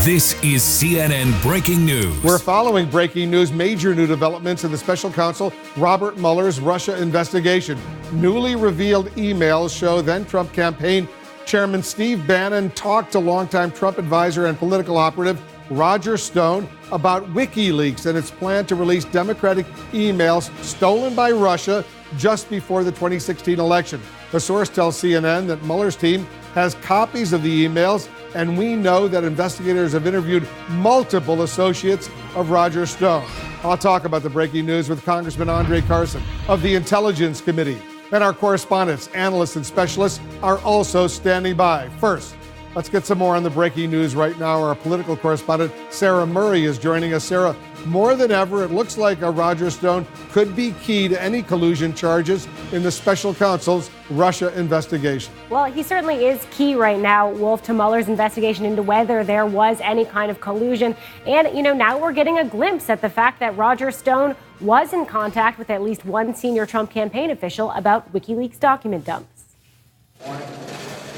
This is CNN Breaking News. We're following breaking news, major new developments in the special counsel Robert Mueller's Russia investigation. Newly revealed emails show then Trump campaign chairman Steve Bannon talked to longtime Trump advisor and political operative Roger Stone about WikiLeaks and its plan to release Democratic emails stolen by Russia just before the 2016 election. The source tells CNN that Mueller's team has copies of the emails, and we know that investigators have interviewed multiple associates of Roger Stone. I'll talk about the breaking news with Congressman Andre Carson of the Intelligence Committee. And our correspondents, analysts, and specialists are also standing by. First, let's get some more on the breaking news right now. Our political correspondent, Sarah Murray, is joining us. Sarah, more than ever, it looks like Roger Stone could be key to any collusion charges in the special counsel's Russia investigation. Well, he certainly is key right now, Wolf, to Mueller's investigation into whether there was any kind of collusion. And, now we're getting a glimpse at the fact that Roger Stone was in contact with at least one senior Trump campaign official about WikiLeaks document dumps.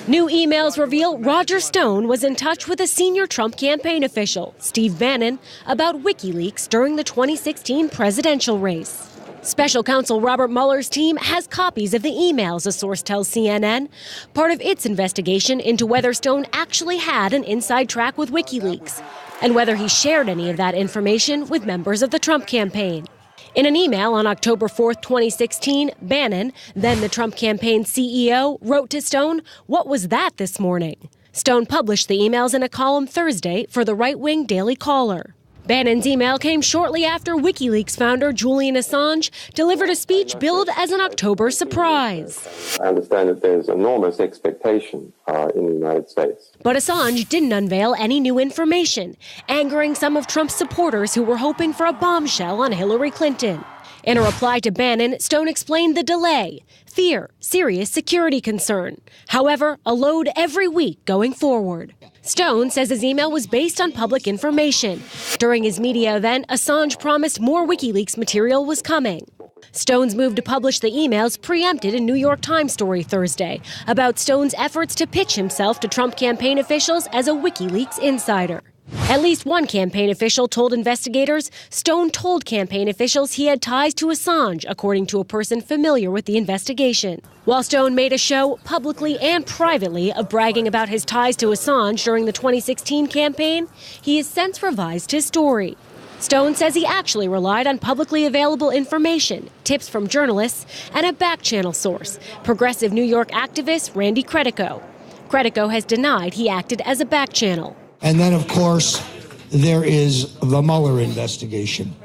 New emails reveal Roger Stone was in touch with a senior Trump campaign official, Steve Bannon, about WikiLeaks during the 2016 presidential race. Special counsel Robert Mueller's team has copies of the emails, a source tells CNN, part of its investigation into whether Stone actually had an inside track with WikiLeaks and whether he shared any of that information with members of the Trump campaign. In an email on October 4th, 2016, Bannon, then the Trump campaign CEO, wrote to Stone, "What was that this morning?" Stone published the emails in a column Thursday for the right-wing Daily Caller. Bannon's email came shortly after WikiLeaks founder Julian Assange delivered a speech billed as an October surprise. I understand that there's enormous expectation in the United States. But Assange didn't unveil any new information, angering some of Trump's supporters who were hoping for a bombshell on Hillary Clinton. In a reply to Bannon, Stone explained the delay, fear, serious security concern. However, a load every week going forward. Stone says his email was based on public information. During his media event, Assange promised more WikiLeaks material was coming. Stone's move to publish the emails preempted a New York Times story Thursday about Stone's efforts to pitch himself to Trump campaign officials as a WikiLeaks insider. At least one campaign official told investigators Stone told campaign officials he had ties to Assange, according to a person familiar with the investigation. While Stone made a show, publicly and privately, of bragging about his ties to Assange during the 2016 campaign, he has since revised his story. Stone says he actually relied on publicly available information, tips from journalists, and a back-channel source, progressive New York activist Randy Credico. Credico has denied he acted as a back-channel. And then, of course, there is the Mueller investigation,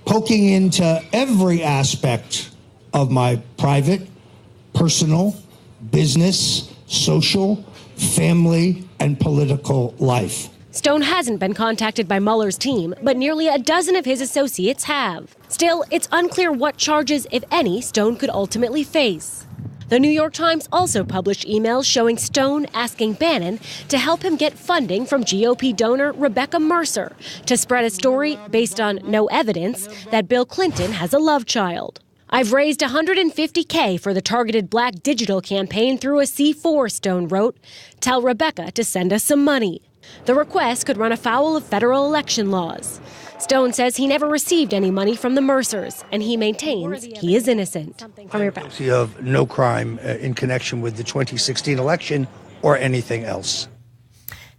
poking into every aspect of my private, personal, business, social, family, and political life. Stone hasn't been contacted by Mueller's team, but nearly a dozen of his associates have. Still, it's unclear what charges, if any, Stone could ultimately face. The New York Times also published emails showing Stone asking Bannon to help him get funding from GOP donor Rebecca Mercer to spread a story based on no evidence that Bill Clinton has a love child. "I've raised $150K for the targeted black digital campaign through a C4, Stone wrote. Tell Rebecca to send us some money. The request could run afoul of federal election laws. Stone says he never received any money from the Mercers, and he maintains he is innocent. From your guilty of no crime in connection with the 2016 election or anything else.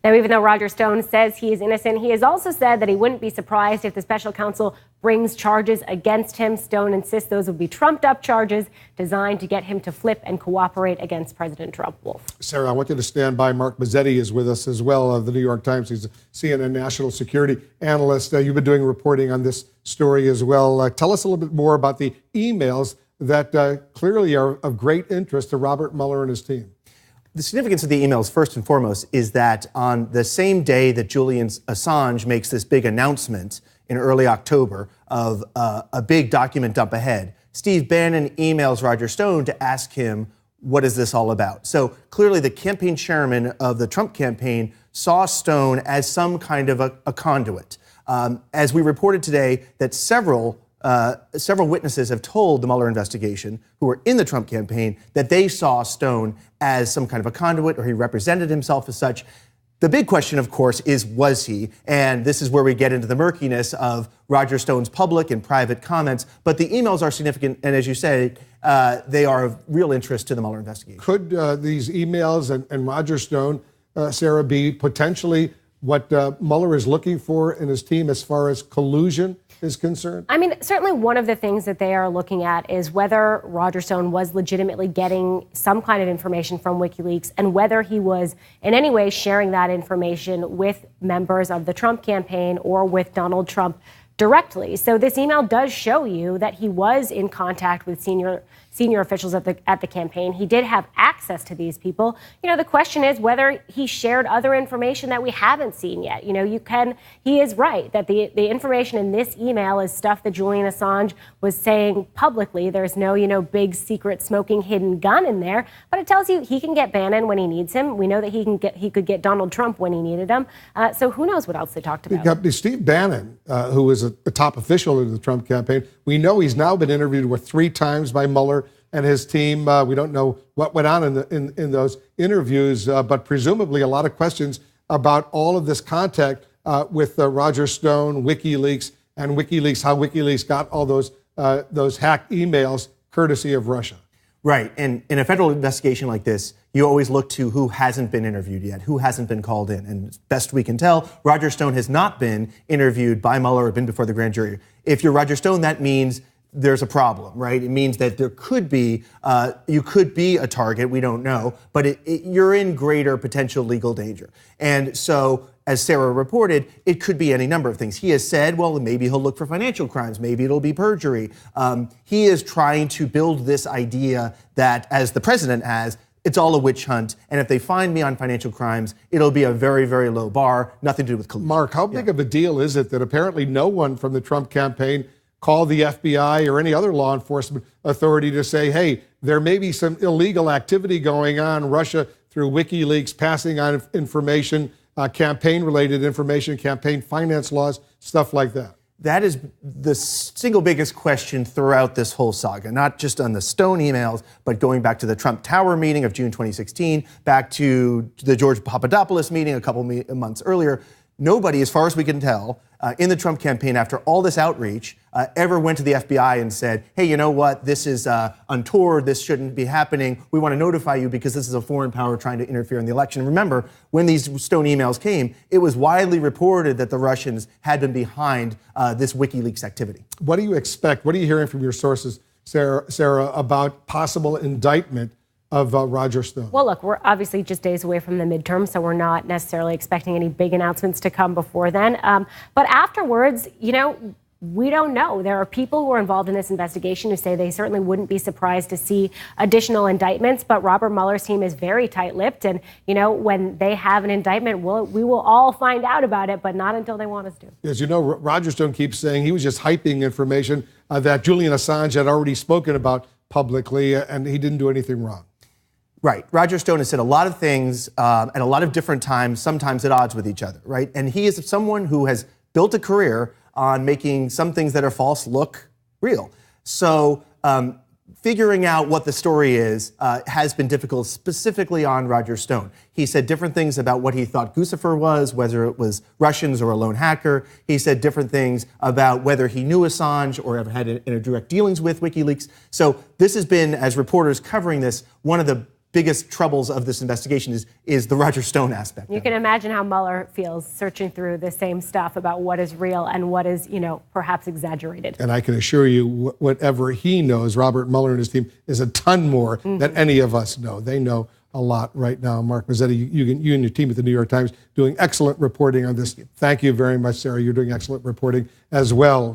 Now, even though Roger Stone says he is innocent, he has also said that he wouldn't be surprised if the special counsel brings charges against him. Stone insists those would be trumped-up charges designed to get him to flip and cooperate against President Trump. Wolf. Sarah, I want you to stand by. Mark Mazzetti is with us as well of the New York Times. He's a CNN national security analyst. You've been doing reporting on this story as well. Tell us a little bit more about the emails that clearly are of great interest to Robert Mueller and his team. The significance of the emails, first and foremost, is that on the same day that Julian Assange makes this big announcement in early October of a big document dump ahead, Steve Bannon emails Roger Stone to ask him, what is this all about? So clearly the campaign chairman of the Trump campaign saw Stone as some kind of a conduit. As we reported today, that several witnesses have told the Mueller investigation who were in the Trump campaign that they saw Stone as some kind of a conduit, or he represented himself as such. The big question, of course, is was he? And this is where we get into the murkiness of Roger Stone's public and private comments. But the emails are significant, and as you say, they are of real interest to the Mueller investigation. Could these emails and Roger Stone, Sarah, be potentially what Mueller is looking for in his team as far as collusion is concerned? I mean, certainly one of the things that they are looking at is whether Roger Stone was legitimately getting some kind of information from WikiLeaks and whether he was in any way sharing that information with members of the Trump campaign or with Donald Trump directly. So this email does show you that he was in contact with senior officials at the campaign. He did have access to these people. You know, the question is whether he shared other information that we haven't seen yet. You know, he is right that the information in this email is stuff that Julian Assange was saying publicly. There's no, big secret smoking hidden gun in there, but it tells you he can get Bannon when he needs him. We know that he could get Donald Trump when he needed him. So who knows what else they talked about. Steve Bannon, who was a top official in the Trump campaign, we know he's now been interviewed 3 times by Mueller and his team. We don't know what went on in those interviews, but presumably a lot of questions about all of this contact with Roger Stone, WikiLeaks, and WikiLeaks, how WikiLeaks got all those hacked emails courtesy of Russia. Right. And in a federal investigation like this, you always look to who hasn't been interviewed yet, who hasn't been called in. And best we can tell, Roger Stone has not been interviewed by Mueller or been before the grand jury. If you're Roger Stone, that means there's a problem, right? It means that there could be, you could be a target, we don't know, but you're in greater potential legal danger. And so, as Sarah reported, it could be any number of things. He has said, well, maybe he'll look for financial crimes, maybe it'll be perjury. He is trying to build this idea that, as the president has, it's all a witch hunt, and if they find me on financial crimes, it'll be a very, very low bar, nothing to do with collusion. Mark, how big of a deal is it that apparently no one from the Trump campaign called the FBI or any other law enforcement authority to say, hey, there may be some illegal activity going on, Russia through WikiLeaks passing on information, campaign-related information, campaign finance laws, stuff like that? That is the single biggest question throughout this whole saga, not just on the Stone emails, but going back to the Trump Tower meeting of June 2016, back to the George Papadopoulos meeting a couple months earlier. Nobody, as far as we can tell, in the Trump campaign, after all this outreach, ever went to the FBI and said, hey, you know what, this is untoward, this shouldn't be happening, we want to notify you because this is a foreign power trying to interfere in the election. Remember, when these Stone emails came, it was widely reported that the Russians had been behind this WikiLeaks activity. What do you expect? What are you hearing from your sources, Sarah, about possible indictment of Roger Stone? Well, look, we're obviously just days away from the midterm, so we're not necessarily expecting any big announcements to come before then. But afterwards, we don't know. There are people who are involved in this investigation who say they certainly wouldn't be surprised to see additional indictments. But Robert Mueller's team is very tight-lipped. And, when they have an indictment, we will all find out about it, but not until they want us to. As you know, Roger Stone keeps saying he was just hyping information that Julian Assange had already spoken about publicly, and he didn't do anything wrong. Right. Roger Stone has said a lot of things at a lot of different times, sometimes at odds with each other, right? And he is someone who has built a career on making some things that are false look real. So figuring out what the story is has been difficult, specifically on Roger Stone. He said different things about what he thought Guccifer was, whether it was Russians or a lone hacker. He said different things about whether he knew Assange or ever had direct dealings with WikiLeaks. So this has been, as reporters covering this, one of the biggest troubles of this investigation is the Roger Stone aspect. You can imagine how Mueller feels searching through the same stuff about what is real and what is, perhaps exaggerated. And I can assure you, whatever he knows, Robert Mueller and his team, is a ton more than any of us know. They know a lot right now. Mark Mazzetti, you and your team at the New York Times doing excellent reporting on this. Thank you very much, Sarah. You're doing excellent reporting as well.